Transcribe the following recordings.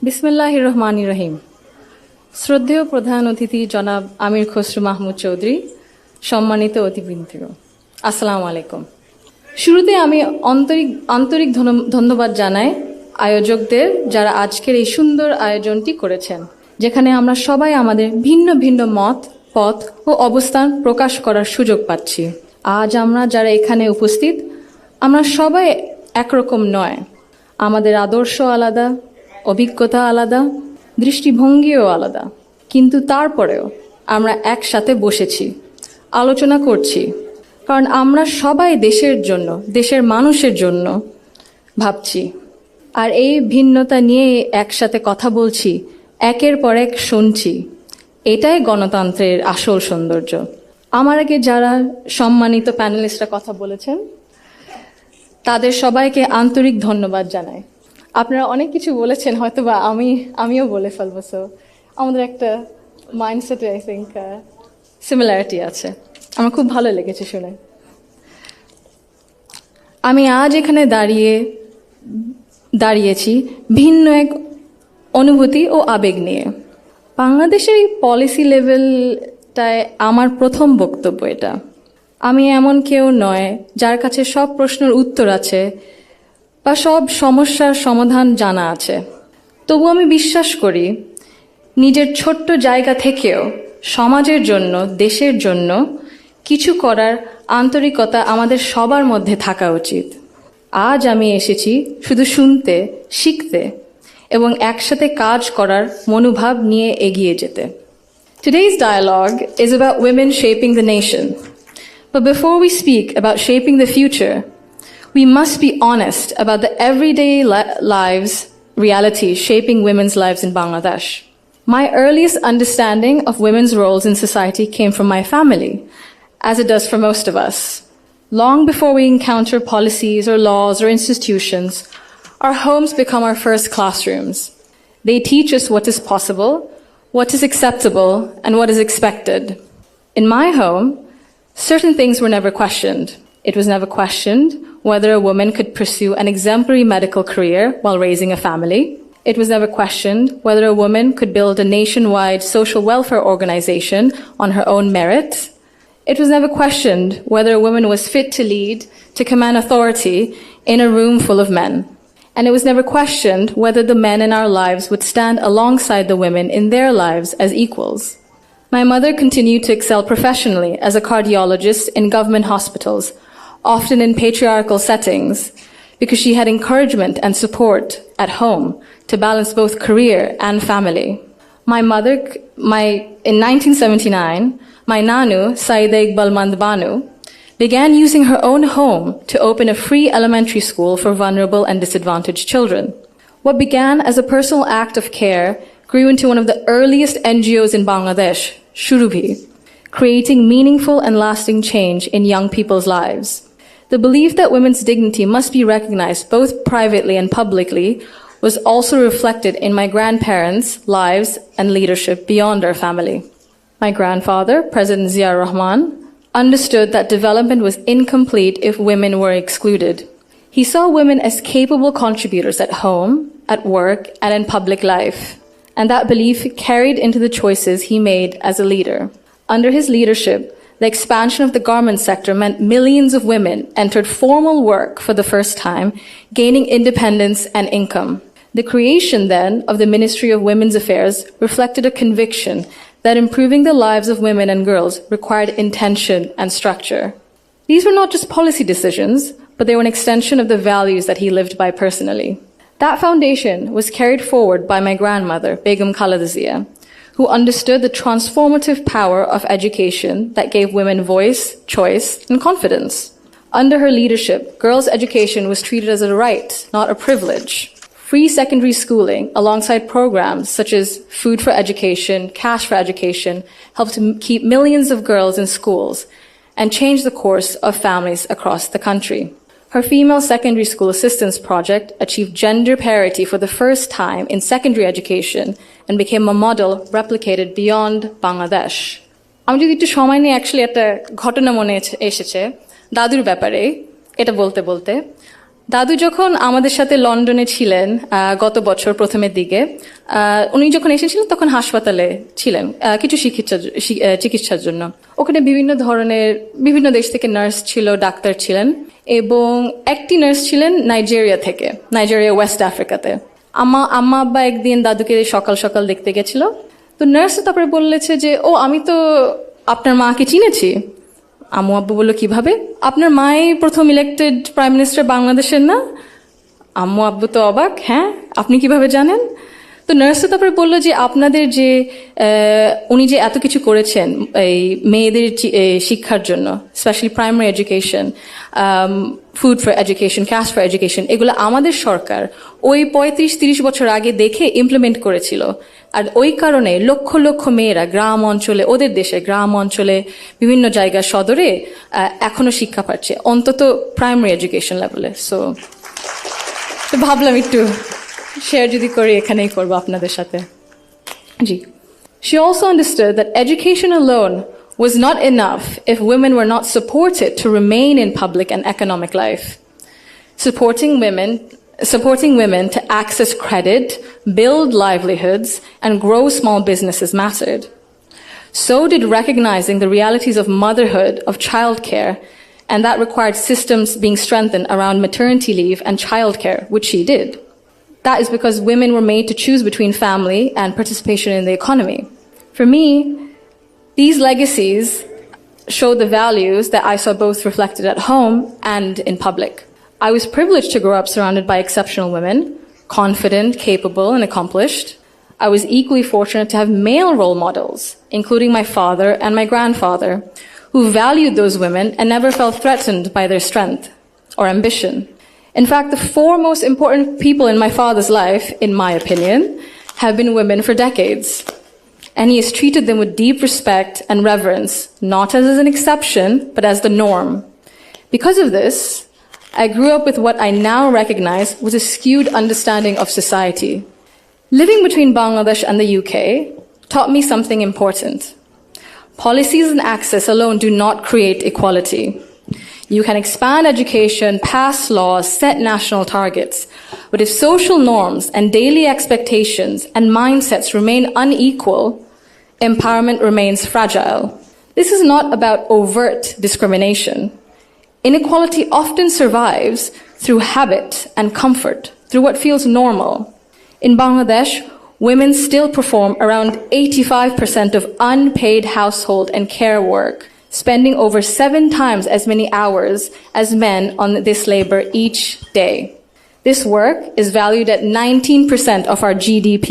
বিসমিল্লাহির রহমানির রহিম। শ্রদ্ধেয় প্রধান অতিথি জনাব আমির খসরু মাহমুদ চৌধুরী, সম্মানিত অতিবৃন্দ, আসসালামু আলাইকুম। শুরুতে আমি আন্তরিক ধন্যবাদ জানাই আয়োজকদের, যারা আজকের এই সুন্দর আয়োজনটি করেছেন, যেখানে আমরা সবাই আমাদের ভিন্ন ভিন্ন মত, পথ ও অবস্থান প্রকাশ করার সুযোগ পাচ্ছি। আজ আমরা যারা এখানে উপস্থিত, আমরা সবাই একরকম নয়। আমাদের আদর্শ আলাদা, অভিজ্ঞতা আলাদা, দৃষ্টিভঙ্গিও আলাদা, কিন্তু তারপরেও আমরা একসাথে বসেছি, আলোচনা করছি, কারণ আমরা সবাই দেশের জন্য, দেশের মানুষের জন্য ভাবছি। আর এই ভিন্নতা নিয়ে একসাথে কথা বলছি, একের পর এক শুনছি। এটাই গণতন্ত্রের আসল সৌন্দর্য। আমার আগে যারা সম্মানিত প্যানেলিস্টরা কথা বলেছেন, তাদের সবাইকে আন্তরিক ধন্যবাদ জানাই। আপনারা অনেক কিছু বলেছেন, হয়তো বা আমিও বলে ফেলবো। সো আমাদের একটা মাইন্ডসেটে আই থিঙ্ক সিমিলারিটি আছে। আমার খুব ভালো লেগেছে শুনে। আমি আজ এখানে দাঁড়িয়েছি ভিন্ন এক অনুভূতি ও আবেগ নিয়ে। বাংলাদেশের এই পলিসি লেভেলটায় আমার প্রথম বক্তব্য এটা। আমি এমন কেউ নয় যার কাছে সব প্রশ্নের উত্তর আছে বা সব সমস্যার সমাধান জানা আছে। তবু আমি বিশ্বাস করি, নিজের ছোট্ট জায়গা থেকেও সমাজের জন্য, দেশের জন্য কিছু করার আন্তরিকতা আমাদের সবার মধ্যে থাকা উচিত। আজ আমি এসেছি শুধু শুনতে, শিখতে এবং একসাথে কাজ করার মনোভাব নিয়ে এগিয়ে যেতে। Today's dialogue is about women shaping the nation. But before we speak about shaping the future, we must be honest about the everyday lives, realities shaping women's lives in Bangladesh. My earliest understanding of women's roles in society came from my family, as it does for most of us. Long before we encounter policies or laws or institutions, our homes become our first classrooms. They teach us what is possible, what is acceptable, and what is expected. In my home, certain things were never questioned. It was never questioned whether a woman could pursue an exemplary medical career while raising a family. It was never questioned whether a woman could build a nationwide social welfare organization on her own merit. It was never questioned whether a woman was fit to lead, to command authority in a room full of men. And it was never questioned whether the men in our lives would stand alongside the women in their lives as equals. My mother continued to excel professionally as a cardiologist in government hospitals, often in patriarchal settings, because she had encouragement and support at home to balance both career and family. In 1979, my Nanu, Saida Iqbal Mandbanu, began using her own home to open a free elementary school for vulnerable and disadvantaged children. What began as a personal act of care grew into one of the earliest NGOs in Bangladesh, Shurubhi, creating meaningful and lasting change in young people's lives. The belief that women's dignity must be recognized both privately and publicly was also reflected in my grandparents' lives and leadership beyond our family. My grandfather, President Zaima Rahman, understood that development was incomplete if women were excluded. He saw women as capable contributors at home, at work, and in public life, and that belief carried into the choices he made as a leader. Under his leadership, the expansion of the garment sector meant millions of women entered formal work for the first time, gaining independence and income. The creation then of the Ministry of Women's Affairs reflected a conviction that improving the lives of women and girls required intention and structure. These were not just policy decisions, but they were an extension of the values that he lived by personally. That foundation was carried forward by my grandmother, Begum Khaleda Zia, who understood the transformative power of education that gave women voice, choice, and confidence. Under her leadership, girls' education was treated as a right, not a privilege. Free secondary schooling, alongside programs such as Food for Education, Cash for Education, helped to keep millions of girls in schools and change the course of families across the country. Her female secondary school assistance project achieved gender parity for the first time in secondary education and became a model replicated beyond Bangladesh. আমি যদি একটু সময় নিয়ে actually একটা ঘটনা মনে এসেছে দাদুর ব্যাপারে, এটা বলতে বলতে দাদু যখন আমাদের সাথে লন্ডনে ছিলেন গত বছর প্রথমের দিকে, উনি যখন এসেছিলেন তখন হাসপাতালে ছিলেন কিছু চিকিৎসার জন্য। ওখানে বিভিন্ন দেশ থেকে নার্স ছিল, ডাক্তার ছিলেন, এবং একটি নার্স ছিলেন নাইজেরিয়া ওয়েস্ট আফ্রিকাতে। আম্মা আব্বা একদিন দাদুকে সকাল সকাল দেখতে গেছিল। তো নার্স তারপরে বললেছে যে, ও আমি তো আপনার মাকে চিনেছি। আম্মু আব্বু বললো, কিভাবে? আপনার মাই প্রথম ইলেক্টেড প্রাইম মিনিস্টার বাংলাদেশের না? আম্মু আব্বু তো অবাক, হ্যাঁ আপনি কিভাবে জানেন? তো নার্স তারপরে বললো যে আপনাদের যে উনি যে এত কিছু করেছেন এই মেয়েদের শিক্ষার জন্য, specially primary education, food for education, cash for education, এগুলো আমাদের সরকার ওই 35-30 বছর আগে দেখে ইমপ্লিমেন্ট করেছিল। আর ওই কারণে লক্ষ লক্ষ মেয়েরা গ্রাম অঞ্চলে, ওদের দেশে গ্রাম অঞ্চলে বিভিন্ন জায়গায় সদরে এখনো শিক্ষা পাচ্ছে, অন্তত প্রাইমারি এডুকেশন লেভেলে। সো ভাবলাম একটু শেয়ার যদি করি, এখানেই করবো আপনাদের সাথে। জি। She also understood that education alone was not enough if women were not supported to remain in public and economic life. Supporting women to access credit, build livelihoods, and grow small businesses mattered. So did recognizing the realities of motherhood, of childcare, and that required systems being strengthened around maternity leave and childcare, which she did. That is because women were made to choose between family and participation in the economy. For me, these legacies show the values that I saw both reflected at home and in public. I was privileged to grow up surrounded by exceptional women, confident, capable, and accomplished. I was equally fortunate to have male role models, including my father and my grandfather, who valued those women and never felt threatened by their strength or ambition. In fact, the 4 most important people in my father's life, in my opinion, have been women for decades. And he has treated them with deep respect and reverence, not as an exception, but as the norm. Because of this, I grew up with what I now recognize was a skewed understanding of society. Living between Bangladesh and the UK taught me something important. Policies and access alone do not create equality. You can expand education, pass laws, set national targets, but if social norms and daily expectations and mindsets remain unequal, empowerment remains fragile. This is not about overt discrimination. Inequality often survives through habit and comfort, through what feels normal. In Bangladesh, women still perform around 85% of unpaid household and care work, spending over 7 times as many hours as men on this labor each day. This work is valued at 19% of our GDP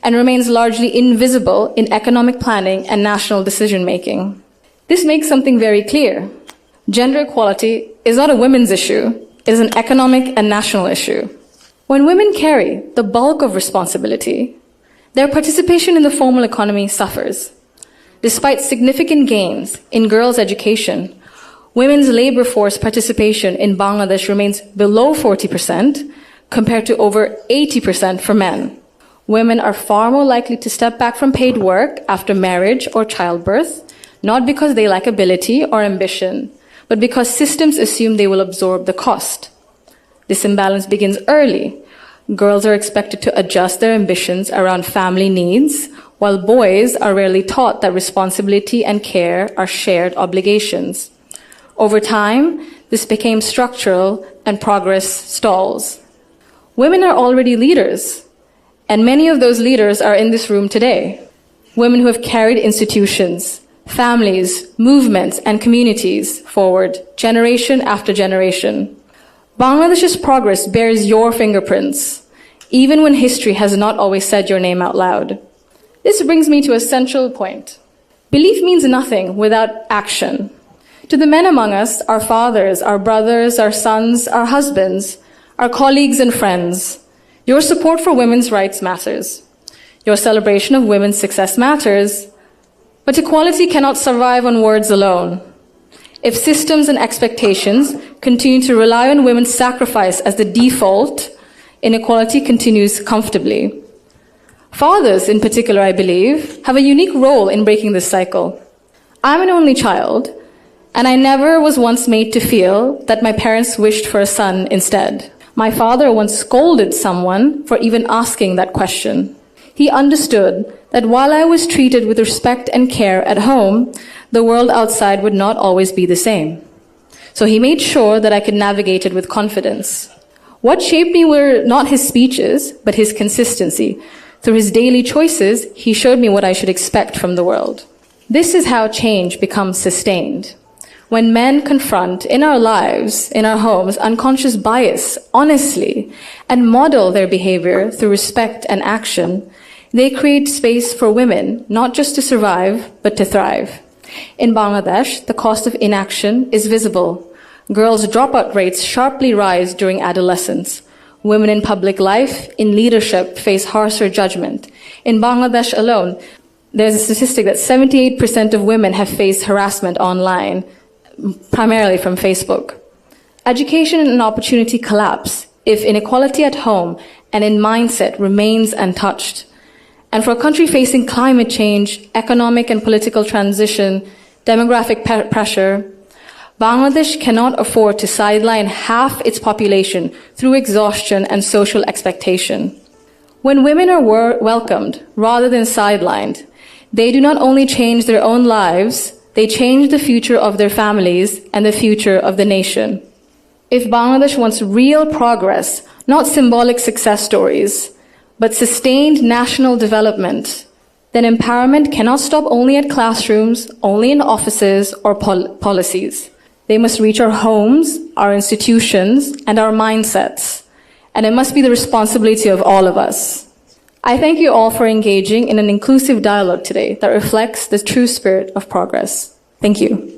and remains largely invisible in economic planning and national decision-making. This makes something very clear. Gender equality is not a women's issue, it is an economic and national issue. When women carry the bulk of responsibility, their participation in the formal economy suffers. Despite significant gains in girls' education, women's labor force participation in Bangladesh remains below 40% compared to over 80% for men. Women are far more likely to step back from paid work after marriage or childbirth, not because they lack ability or ambition, but because systems assume they will absorb the cost. This imbalance begins early. Girls are expected to adjust their ambitions around family needs, while boys are rarely taught that responsibility and care are shared obligations. Over time, this became structural and progress stalls. Women are already leaders, and many of those leaders are in this room today. Women who have carried institutions, families, movements, and communities forward, generation after generation. Bangladesh's progress bears your fingerprints, even when history has not always said your name out loud. This brings me to a central point. Belief means nothing without action. To the men among us, our fathers, our brothers, our sons, our husbands, our colleagues and friends, your support for women's rights matters. Your celebration of women's success matters. But equality cannot survive on words alone. If systems and expectations continue to rely on women's sacrifice as the default, inequality continues comfortably. Fathers, in particular, I believe, have a unique role in breaking this cycle. I'm an only child, And I never was once made to feel that my parents wished for a son instead. My father once scolded someone for even asking that question. He understood that while I was treated with respect and care at home, the world outside would not always be the same. So he made sure that I could navigate it with confidence. What shaped me were not his speeches, but his consistency. Through his daily choices, he showed me what I should expect from the world. This is how change becomes sustained. When men confront in our lives, in our homes, unconscious bias honestly and model their behavior through respect and action, they create space for women not just to survive, but to thrive. In Bangladesh, the cost of inaction is visible. Girls' dropout rates sharply rise during adolescence. Women in public life, in leadership, face harsher judgment. In Bangladesh alone, there's a statistic that 78% of women have faced harassment online, primarily from Facebook. Education and opportunity collapse if inequality at home and in mindset remains untouched. And for a country facing climate change, economic and political transition, demographic pressure, Bangladesh cannot afford to sideline half its population through exhaustion and social expectation. When women are welcomed rather than sidelined, they do not only change their own lives, they change the future of their families and the future of the nation. If Bangladesh wants real progress, not symbolic success stories, but sustained national development, then empowerment cannot stop only at classrooms, only in offices or policies. They must reach our homes, our institutions, and our mindsets. And it must be the responsibility of all of us. I thank you all for engaging in an inclusive dialogue today that reflects the true spirit of progress. Thank you.